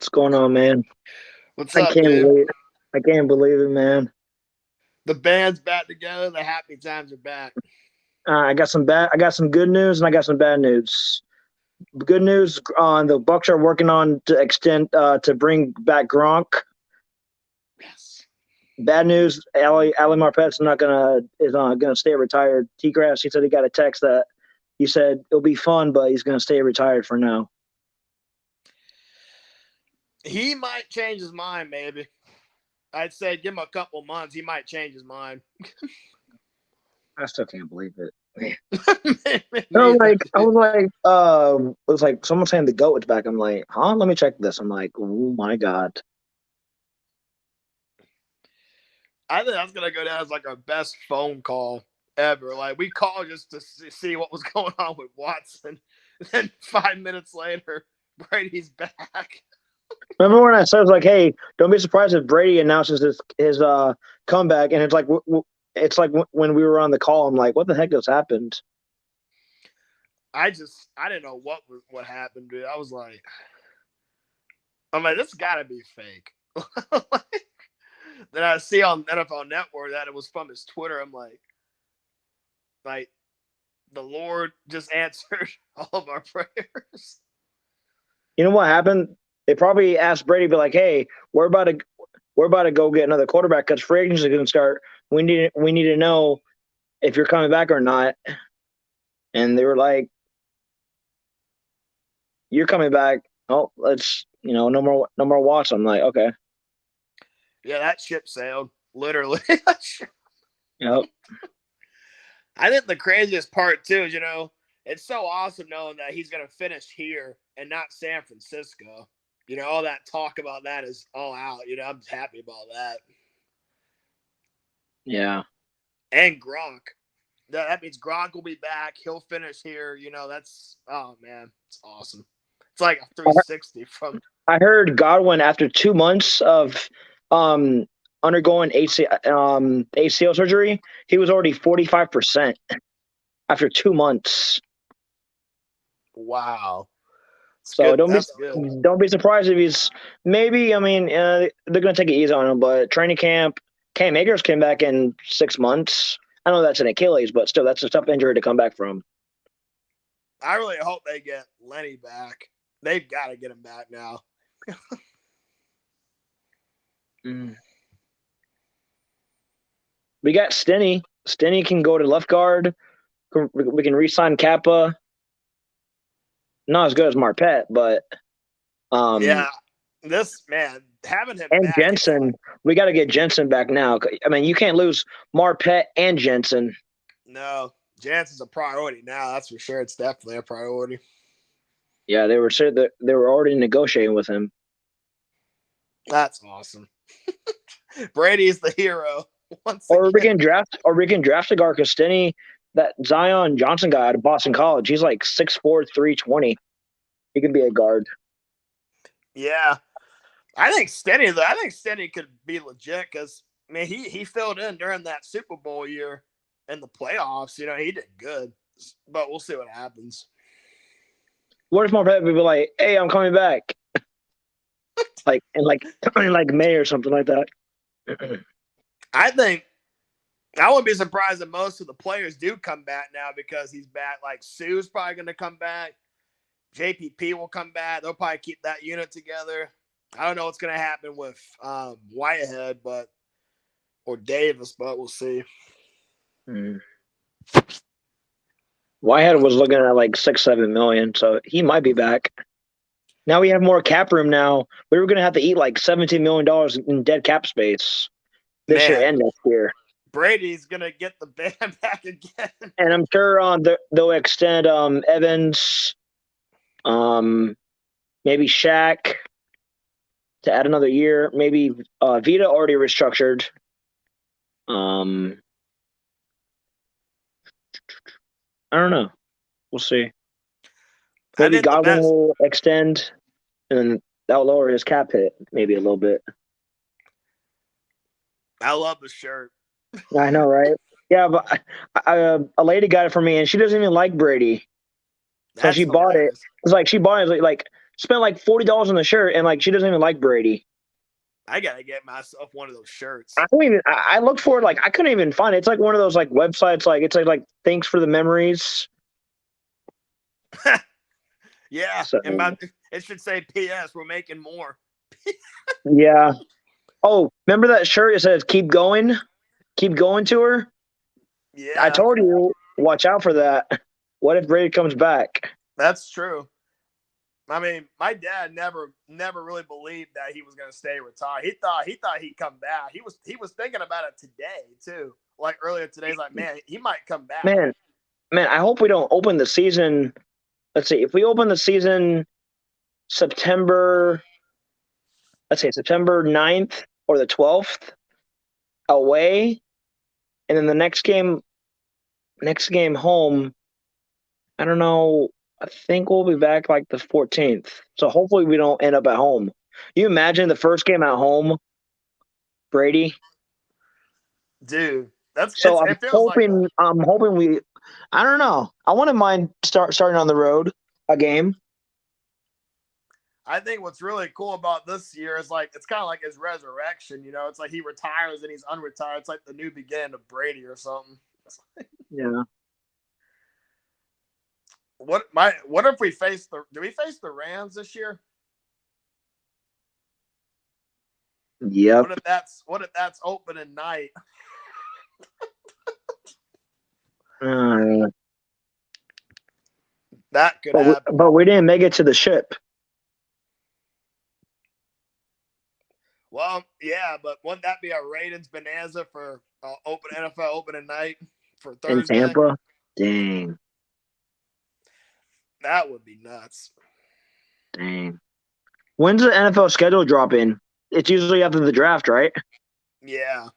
What's going on, man? What's I up, can't dude? believe I can't believe it, man. The band's back together. The happy times are back. I got some good news and I got some bad news. Good news on the Bucks are working on to extend to bring back Gronk. Yes. Bad news, Ali Marpet's not gonna is gonna stay retired. T Grass, he said he got a text that he said it'll be fun, but he's gonna stay retired for now. He might change his mind, maybe. I'd say give him a couple months. He might change his mind. I still can't believe it. Neither, I dude. was like, it was like someone saying the goat is back. I'm like, huh? Let me check this. I'm like, oh my god. I think that's gonna go down as like our best phone call ever. Like we called just to see what was going on with Watson. And then 5 minutes later, Brady's back. Remember when I said, I was like, hey, don't be surprised if Brady announces his comeback, and it's like it's like when we were on the call. I'm like, what the heck just happened? I didn't know what happened, dude. I'm like, this got to be fake. Then I see on NFL Network that it was from his Twitter. I'm like the Lord just answered all of our prayers. You know what happened? They probably asked Brady, be like, hey, we're about to go get another quarterback because free agency is going to start. We need to know if you're coming back or not. And they were like, you're coming back. Oh, let's no more Watts. I'm like, okay, Yeah, that ship sailed literally. yep, I think the craziest part too is it's so awesome knowing that he's going to finish here and not San Francisco. All that talk about that is all out. I'm happy about that. yeah. And Gronk. That means Gronk will be back. He'll finish here. That's oh man, it's awesome. It's like a 360 from. I heard Godwin after 2 months of um undergoing ACL surgery, he was already 45% after 2 months. Wow, it's So good. That's good. don't be surprised if he's maybe. I mean, they're gonna take it easy on him, but training camp, Cam Akers came back in 6 months. I know that's an Achilles, but still, that's a tough injury to come back from. I really hope they get Lenny back. They've got to get him back now. Mm. We got Stenny. Stenny can go to left guard. We can re-sign Kappa. Not as good as Marpet, but Yeah, this man having him and back. Jensen. We got to get Jensen back now. I mean, you can't lose Marpet and Jensen. No, Jansen's a priority now. That's for sure. It's definitely a priority. Yeah, they were said that they were already negotiating with him. That's awesome. Brady's the hero once Or we again. can draft a guard because Stenny, that Zion Johnson guy out of Boston College, he's like 6'4", 320. He can be a guard. Yeah, I think Stenny could be legit because he filled in during that Super Bowl year in the playoffs. He did good, but we'll see what happens. What if Marpet would be like, "Hey, I'm coming back," like in like May or something like that? I think I wouldn't be surprised if most of the players do come back now because he's back. Like Sue's probably going to come back. JPP will come back. They'll probably keep that unit together. I don't know what's going to happen with Whitehead, or Davis, but we'll see. Mm. Whitehead was looking at like 6-7 million, so he might be back. Now we have more cap room. Now we were going to have to eat like $17 million in dead cap space this year Man, and next year. Brady's going to get the band back again. And I'm sure they'll extend Evans, maybe Shaq to add another year. Maybe Vita already restructured. I don't know. We'll see. I Maybe think the Godwin best. will extend, and that'll lower his cap hit maybe a little bit. I love the shirt. I know, right? Yeah, but a lady got it for me, and she doesn't even like Brady, so That's she bought it. hilarious. It's like she bought it like spent like $40 on the shirt, and like she doesn't even like Brady. I gotta get myself one of those shirts. I don't even. I looked for it. Like I couldn't even find it. It's like one of those like websites. Like it's like thanks for the memories. Yeah, So and it should say P.S. We're making more. yeah. Oh, remember that shirt? It says keep going to her. I Yeah, told you, watch out for that. What if Brady comes back? that's true. I mean, my dad never really believed that he was going to stay retired. He thought he'd come back. He was thinking about it today too. Like earlier today, he's like, man, he might come back. Man, man, I hope we don't open the season. Let's see. If we open the season September, let's say September 9th or the 12th away, and then the next game home, I don't know. I think we'll be back like the 14th. So hopefully we don't end up at home. You imagine the first game at home, Brady? Dude, that's So it feels like a I'm hoping we I don't know. I wouldn't mind starting on the road a game. I think what's really cool about this year is like it's kind of like his resurrection. You know, it's like he retires and he's unretired. It's like the new beginning of Brady or something. Yeah. What if we face the? Do we face the Rams this year? Yep. What if that's opening night? Uh, That could happen. but we didn't make it to the ship Well, yeah, but wouldn't that be a ratings bonanza for open NFL opening night for in Thursday? Tampa. Dang. That would be nuts. Dang. When's the NFL schedule drop in? It's usually after the draft, right? Yeah.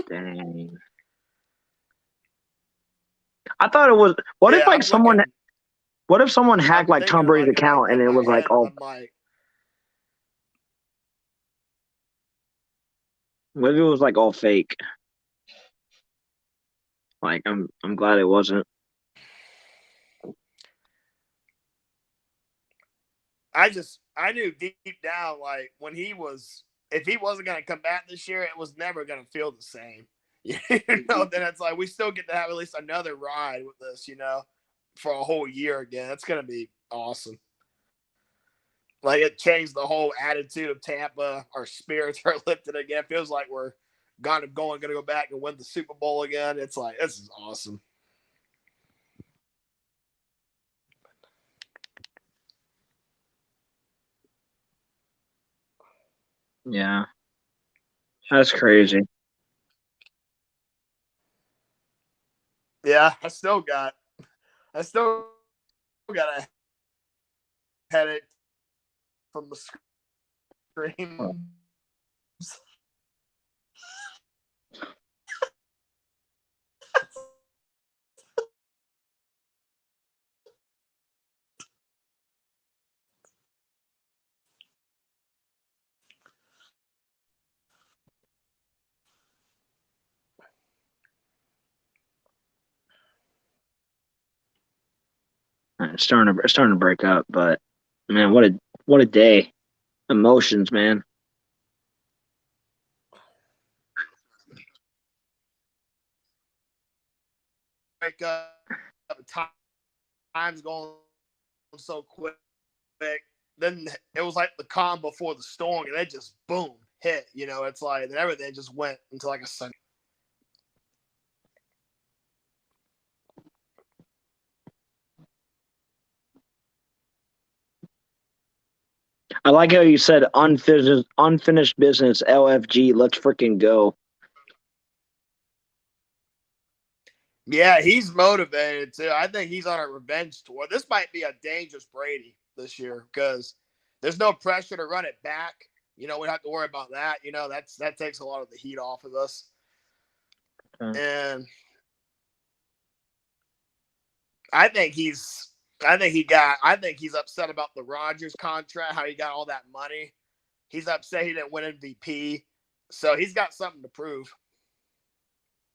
Dang. I thought it was. What if Yeah, like someone? What if someone I'm hacked like thinking Tom about Brady's it like account and in it my was like, head, and oh, I'm like, maybe it was like all fake. Like I'm glad it wasn't. I knew deep down like when he was if he wasn't gonna come back this year, it was never gonna feel the same. You know, then it's like we still get to have at least another ride with this, you know, for a whole year again. It's gonna be awesome. Like it changed the whole attitude of Tampa. Our spirits are lifted again. It feels like we're gonna go back and win the Super Bowl again. It's like this is awesome. Yeah, that's crazy. Yeah, I still got a headache from the screams. It's starting to break up, but man, what a day. Emotions, man. Wake up, time's going so quick. Then it was like the calm before the storm, and it just boom hit. You know, it's like and everything just went into like a sun. I like how you said unfinished business. LFG. Let's freaking go. Yeah, he's motivated too. I think he's on a revenge tour. This might be a dangerous Brady this year because there's no pressure to run it back. You know, we don't have to worry about that. You know, that takes a lot of the heat off of us. And I think I think he's upset about the Rodgers contract, how he got all that money. He's upset he didn't win MVP. So he's got something to prove.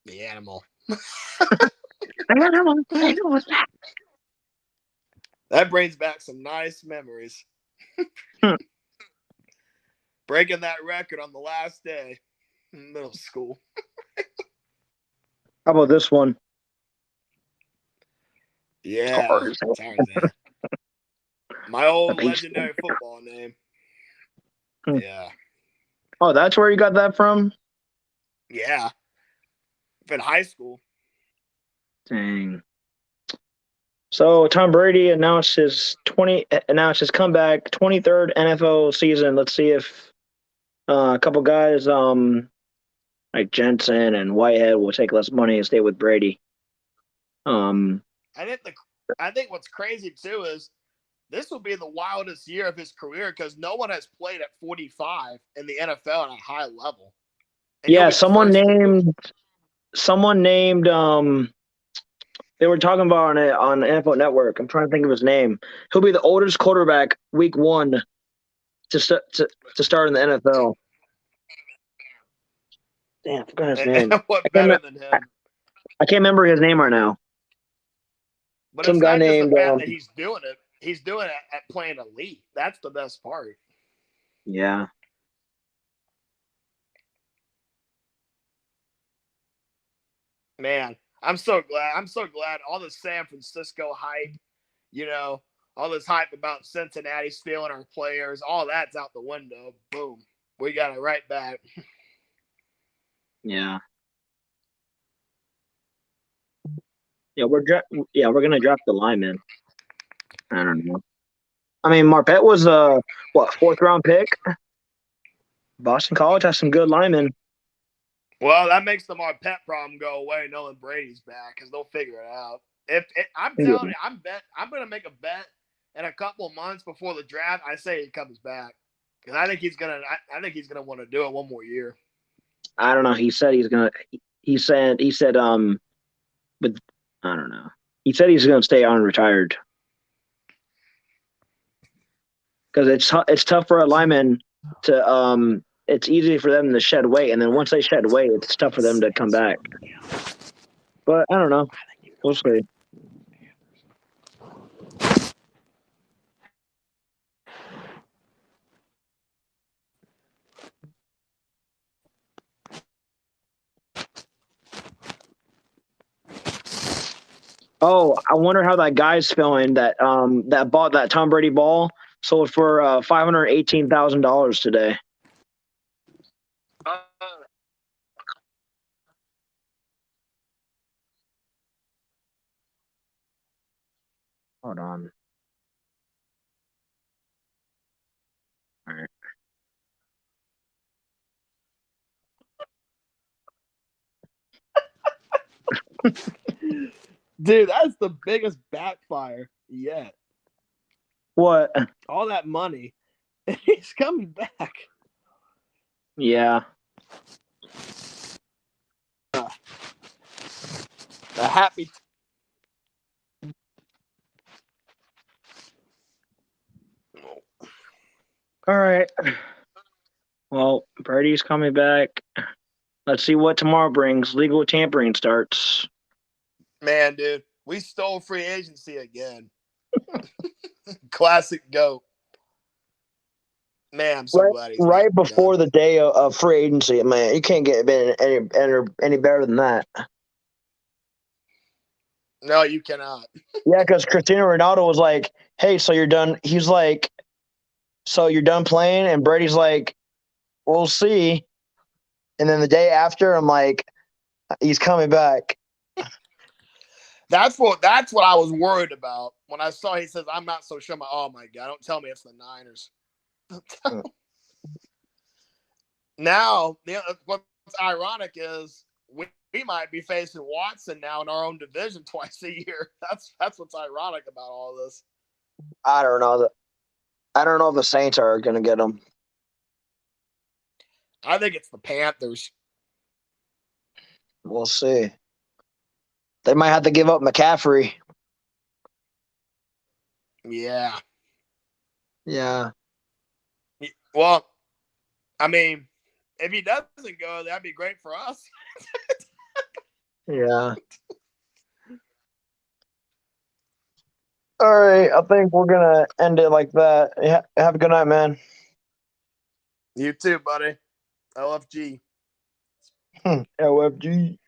The animal. That brings back some nice memories. Breaking that record on the last day in middle school. How about this one? Yeah, Tarzan. My old legendary football name. Yeah. Oh, that's where you got that from? Yeah. In high school. Dang. So Tom Brady announced his comeback, 23rd NFL season. Let's see if a couple guys like Jensen and Whitehead will take less money and stay with Brady. I think what's crazy too is this will be the wildest year of his career because no one has played at 45 in the NFL at a high level. And yeah, someone named they were talking about on it on the NFL Network. I'm trying to think of his name. He'll be the oldest quarterback week 1 to start in the NFL. Damn, I forgot his name. What better than him? I can't remember his name right now. But Some it's guy not just named the fact that he's doing it. He's doing it at playing elite. That's the best part. Yeah. Man, I'm so glad. I'm so glad all the San Francisco hype, you know, all this hype about Cincinnati stealing our players, all that's out the window. Boom. We got it right back. Yeah. Yeah, we're gonna draft the lineman. I don't know. I mean, Marpet was a 4th-round pick. Boston College has some good linemen. Well, that makes the Marpet problem go away knowing Brady's back because they'll figure it out. I'm telling you, I'm going to make a bet in a couple of months before the draft. I say he comes back because I think he's gonna want to do it one more year. I don't know. He said he's gonna. He said but I don't know. He said he's gonna stay unretired because it's tough for a lineman to. It's easy for them to shed weight, and then once they shed weight, it's tough for them to come back. But I don't know. We'll see. Oh, I wonder how that guy's feeling that bought that Tom Brady ball sold for $518,000 today. Hold on. All right. Dude, that's the biggest backfire yet. What? All that money, he's coming back. Yeah. A happy. All right. Well, Brady's coming back. Let's see what tomorrow brings. Legal tampering starts. Man, dude, we stole free agency again. Classic GOAT. Man, I'm so glad he's right before done. the day of free agency. Man, you can't get any better than that. No, you cannot. Yeah, because Cristiano Ronaldo was like, "Hey, so you're done?" He's like, "So you're done playing?" And Brady's like, "We'll see." And then the day after, I'm like, "He's coming back." That's what I was worried about when I saw he says, "I'm not so sure." Oh my god! Don't tell me it's the Niners. Now, what's ironic is we might be facing Watson now in our own division twice a year. That's what's ironic about all this. I don't know. I don't know if the Saints are going to get him. I think it's the Panthers. We'll see. They might have to give up McCaffrey. Yeah. Yeah. Well, I mean, if he doesn't go, that'd be great for us. Yeah. All right, I think we're gonna end it like that. Have a good night, man. You too, buddy. LFG. LFG.